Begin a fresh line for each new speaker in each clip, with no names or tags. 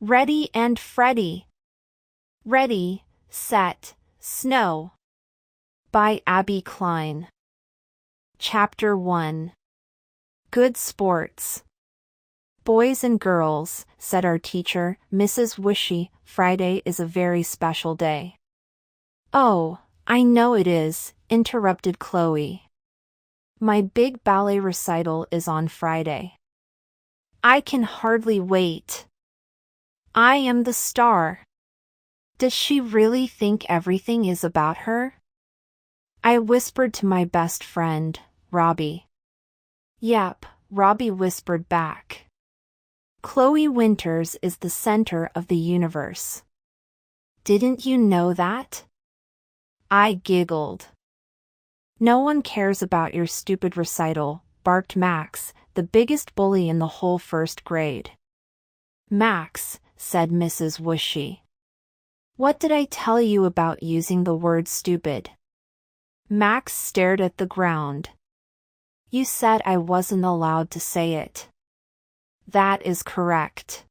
Reddy and Freddy. Ready, Set, Snow. By Abby Klein. Chapter 1. Good Sports. Boys and girls, said our teacher, Mrs. Wishy, Friday is a very special day. Oh, I know it is, interrupted Chloe. My big ballet recital is on Friday. I can hardly wait. I am the star. Does she really think everything is about her? I whispered to my best friend, Robbie. Yep, Robbie whispered back. Chloe Winters is the center of the universe. Didn't you know that? I giggled. No one cares about your stupid recital, barked Max, the biggest bully in the whole first grade. Max, said Mrs. Wishy. What did I tell you about using the word stupid? Max stared at the ground. You said I wasn't allowed to say it. That is correct.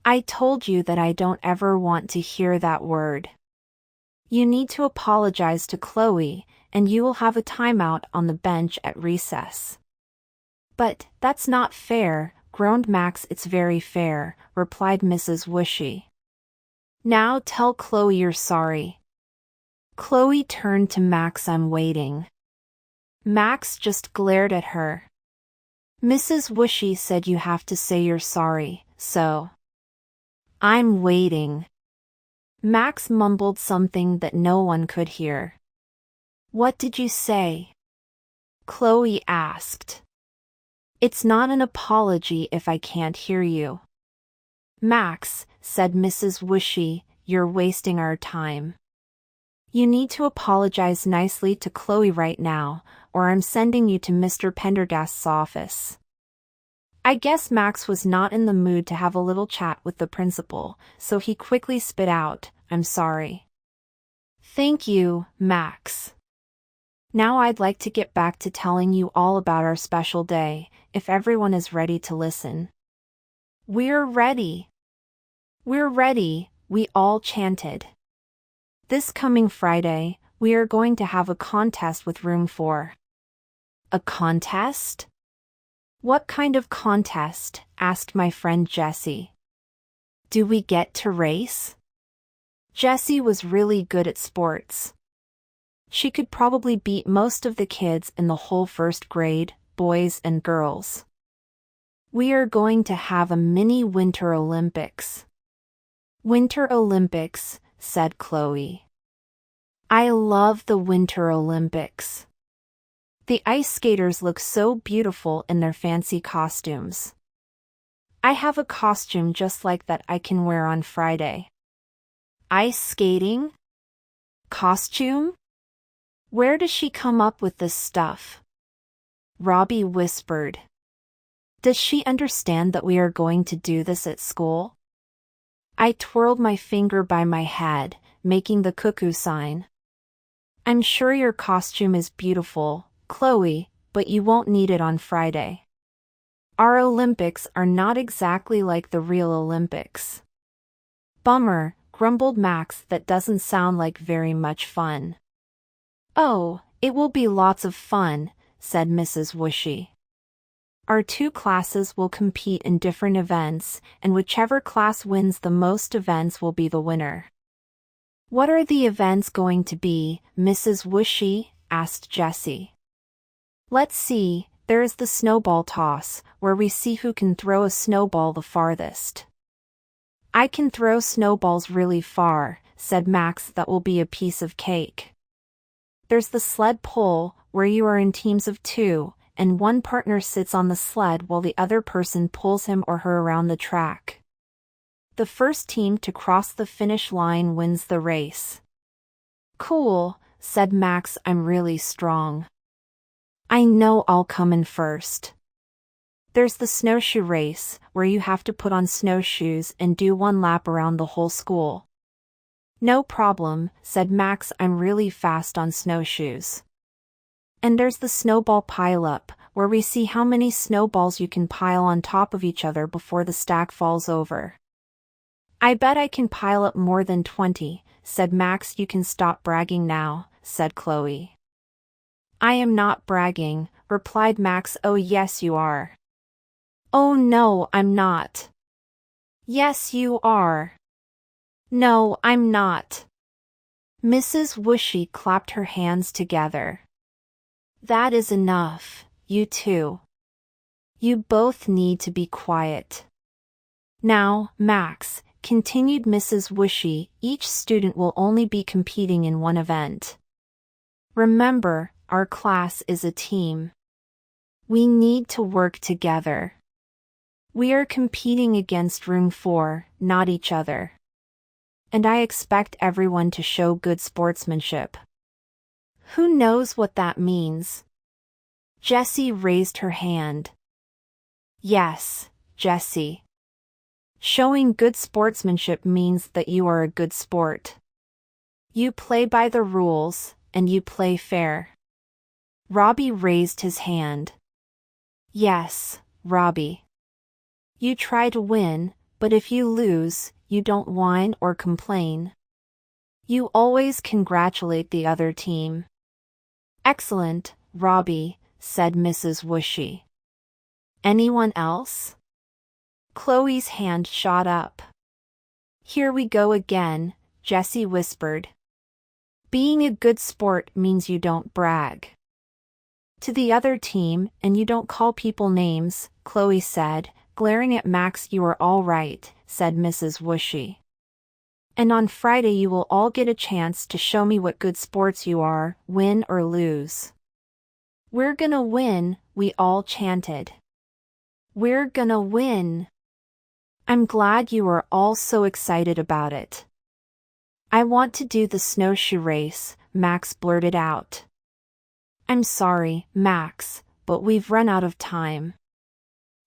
I told you that I don't ever want to hear that word. You need to apologize to Chloe, and you will have a timeout on the bench at recess. But that's not fair, groaned Max. It's very fair, replied Mrs. Wishy. Now tell Chloe you're sorry. Chloe turned to Max. I'm waiting. Max just glared at her. Mrs. Wishy said you have to say you're sorry, so. I'm waiting. Max mumbled something that no one could hear. What did you say? Chloe asked. It's not an apology if I can't hear you. Max, said Mrs. Wishy, you're wasting our time. You need to apologize nicely to Chloe right now, or I'm sending you to Mr. Pendergast's office. I guess Max was not in the mood to have a little chat with the principal, so he quickly spit out, I'm sorry. Thank you, Max. Now I'd like to get back to telling you all about our special day, if everyone is ready to listen. We're ready. We're ready, we all chanted. This coming Friday, we are going to have a contest with Room 4. A contest? What kind of contest? Asked my friend Jessie. Do we get to race? Jessie was really good at sports. She could probably beat most of the kids in the whole first grade, boys and girls. We are going to have a mini Winter Olympics. Winter Olympics, said Chloe. I love the Winter Olympics. The ice skaters look so beautiful in their fancy costumes. I have a costume just like that I can wear on Friday. Ice skating? Costume? Where does she come up with this stuff? Robbie whispered. Does she understand that we are going to do this at school? I twirled my finger by my head, making the cuckoo sign. I'm sure your costume is beautiful, Chloe, but you won't need it on Friday. Our Olympics are not exactly like the real Olympics. Bummer, grumbled Max. That doesn't sound like very much fun. Oh, it will be lots of fun, said Mrs. Wishy. Our two classes will compete in different events, and whichever class wins the most events will be the winner. What are the events going to be, Mrs. Wishy? Asked Jessie. Let's see, there is the snowball toss, where we see who can throw a snowball the farthest. I can throw snowballs really far, said Max. That will be a piece of cake. There's the sled pull, where you are in teams of 2, and one partner sits on the sled while the other person pulls him or her around the track. The first team to cross the finish line wins the race. Cool, said Max. I'm really strong. I know I'll come in first. There's the snowshoe race, where you have to put on snowshoes and do one lap around the whole school. No problem, said Max. I'm really fast on snowshoes. And there's the snowball pile-up, where we see how many snowballs you can pile on top of each other before the stack falls over. I bet I can pile up more than 20, said Max. You can stop bragging now, said Chloe. I am not bragging, replied Max. Oh yes you are. Oh no, I'm not. Yes you are. No, I'm not. Mrs. Whooshy clapped her hands together. That is enough, you two. You both need to be quiet. Now, Max, continued Mrs. Whooshy, each student will only be competing in one event. Remember, our class is a team. We need to work together. We are competing against room 4, not each other. And I expect everyone to show good sportsmanship. Who knows what that means? Jessie raised her hand. Yes, Jessie. Showing good sportsmanship means that you are a good sport. You play by the rules, and you play fair. Robbie raised his hand. Yes, Robbie. You try to win, but if you lose, you don't whine or complain. You always congratulate the other team. Excellent, Robbie, said Mrs. Whooshy. Anyone else? Chloe's hand shot up. Here we go again, Jessie whispered. Being a good sport means you don't brag to the other team and you don't call people names, Chloe said, glaring at Max. You are all right, said Mrs. Whooshy. And on Friday you will all get a chance to show me what good sports you are, win or lose. We're gonna win, we all chanted. We're gonna win. I'm glad you are all so excited about it. I want to do the snowshoe race, Max blurted out. I'm sorry, Max, but we've run out of time.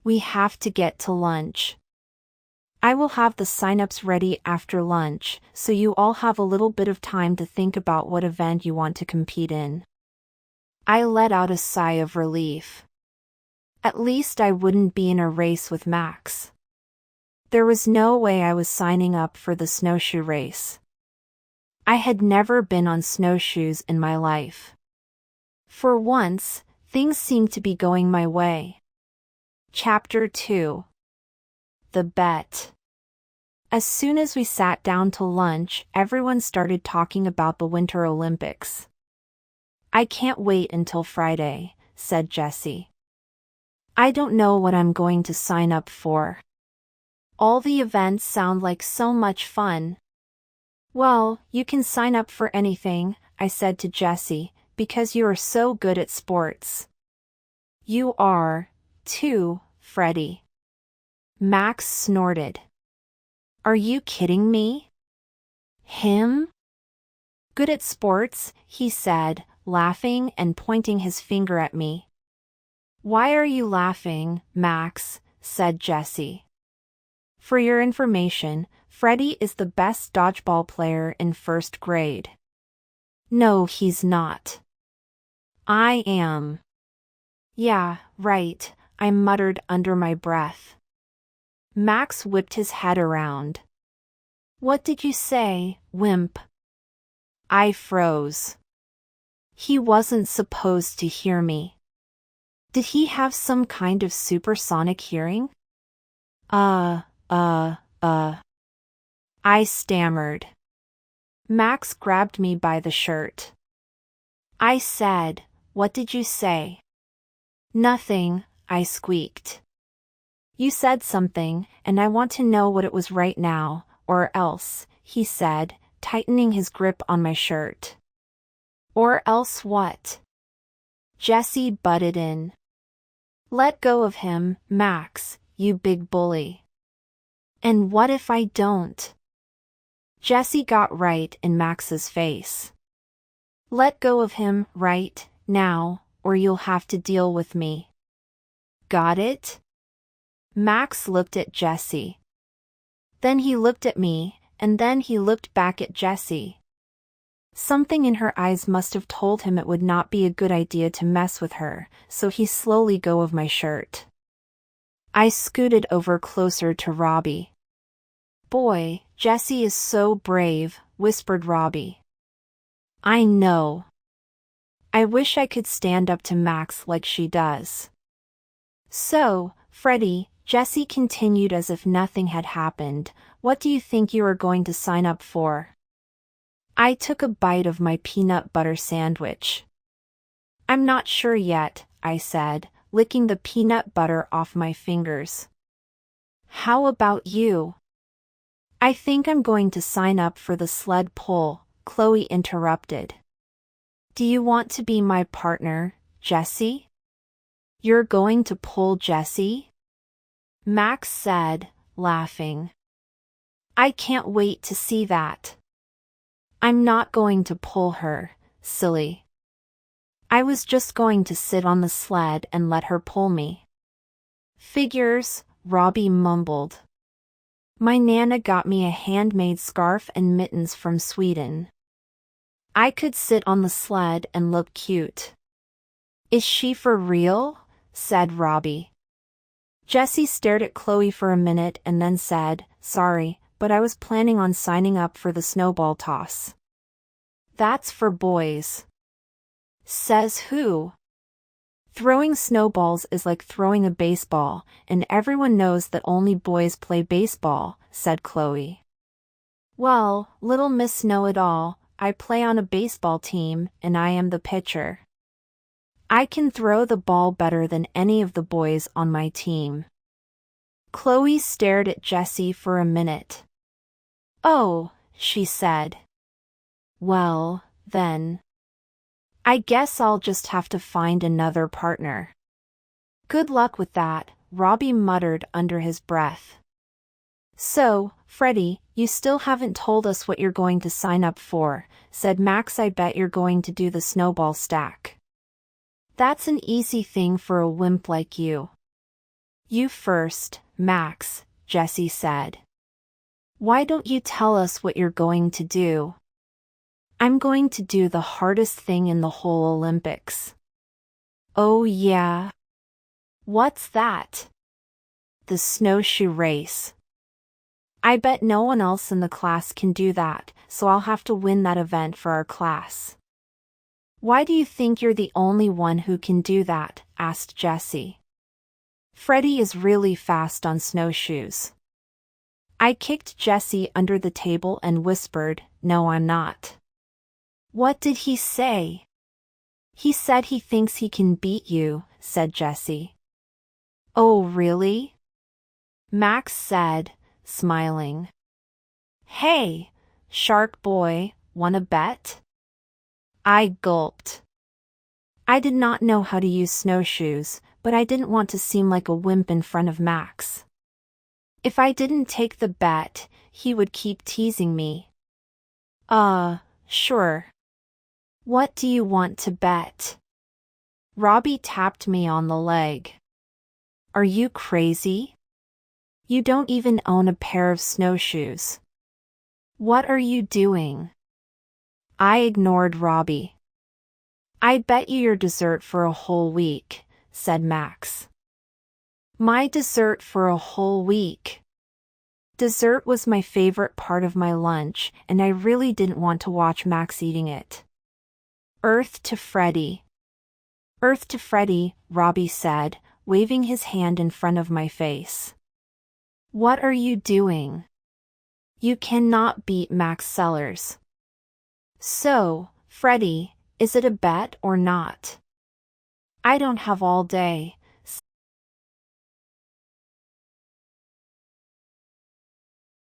We have to get to lunch. I will have the sign-ups ready after lunch, so you all have a little bit of time to think about what event you want to compete in. I let out a sigh of relief. At least I wouldn't be in a race with Max. There was no way I was signing up for the snowshoe race. I had never been on snowshoes in my life. For once, things seemed to be going my way. Chapter 2. The Bet. As soon as we sat down to lunch, everyone started talking about the Winter Olympics. I can't wait until Friday, said Jessie. I don't know what I'm going to sign up for. All the events sound like so much fun. Well, you can sign up for anything, I said to Jessie, because you are so good at sports. You are, too, Freddy. Max snorted. Are you kidding me? Him? Good at sports, he said, laughing and pointing his finger at me. Why are you laughing, Max? Said Jessie. For your information, Freddy is the best dodgeball player in first grade. No, he's not. I am. Yeah, right, I muttered under my breath. Max whipped his head around. What did you say, wimp? I froze. He wasn't supposed to hear me. Did he have some kind of supersonic hearing? I stammered. Max grabbed me by the shirt. I said, what did you say? Nothing, I squeaked. You said something, and I want to know what it was right now, or else, he said, tightening his grip on my shirt. Or else what? Jessie butted in. Let go of him, Max, you big bully. And what if I don't? Jessie got right in Max's face. Let go of him right now, or you'll have to deal with me. Got it? Max looked at Jessie. Then he looked at me, and then he looked back at Jessie. Something in her eyes must have told him it would not be a good idea to mess with her, so he slowly let go of my shirt. I scooted over closer to Robbie. boy, Jessie is so brave, whispered Robbie. I know. I wish I could stand up to Max like she does. So, Freddy, Jessie continued as if nothing had happened, what do you think you are going to sign up for? I took a bite of my peanut butter sandwich. I'm not sure yet, I said, licking the peanut butter off my fingers. How about you? I think I'm going to sign up for the sled pull, Chloe interrupted. Do you want to be my partner, Jessie? You're going to pull Jessie? Max said, laughing. I can't wait to see that. I'm not going to pull her, silly. I was just going to sit on the sled and let her pull me. Figures, Robbie mumbled. My Nana got me a handmade scarf and mittens from Sweden. I could sit on the sled and look cute. Is she for real? Said Robbie. Jessie stared at Chloe for a minute and then said, Sorry, but I was planning on signing up for the snowball toss. That's for boys. Says who? Throwing snowballs is like throwing a baseball, and everyone knows that only boys play baseball, said Chloe. Well, little Miss Know-It-All, I play on a baseball team, and I am the pitcher. I can throw the ball better than any of the boys on my team. Chloe stared at Jessie for a minute. Oh, she said. Well, then. I guess I'll just have to find another partner. Good luck with that, Robbie muttered under his breath. So, Freddy, you still haven't told us what you're going to sign up for, said Max. I bet you're going to do the snowball stack. That's an easy thing for a wimp like you. You first, Max, Jessie said. Why don't you tell us what you're going to do? I'm going to do the hardest thing in the whole Olympics. Oh yeah? What's that? The snowshoe race. I bet no one else in the class can do that, so I'll have to win that event for our class. Why do you think you're the only one who can do that? Asked Jessie. Freddy is really fast on snowshoes. I kicked Jessie under the table and whispered, No, I'm not. What did he say? He said he thinks he can beat you, said Jessie. Oh, really? Max said, smiling. Hey, shark boy, wanna bet? I gulped. I did not know how to use snowshoes, but I didn't want to seem like a wimp in front of Max. If I didn't take the bet, he would keep teasing me. Sure. What do you want to bet? Robbie tapped me on the leg. Are you crazy? You don't even own a pair of snowshoes. What are you doing? I ignored Robbie. I bet you your dessert for a whole week, said Max. My dessert for a whole week. Dessert was my favorite part of my lunch, and I really didn't want to watch Max eating it. Earth to Freddy. Earth to Freddy, Robbie said, waving his hand in front of my face. What are you doing? You cannot beat Max Sellers. So, Freddy, is it a bet or not? I don't have all day,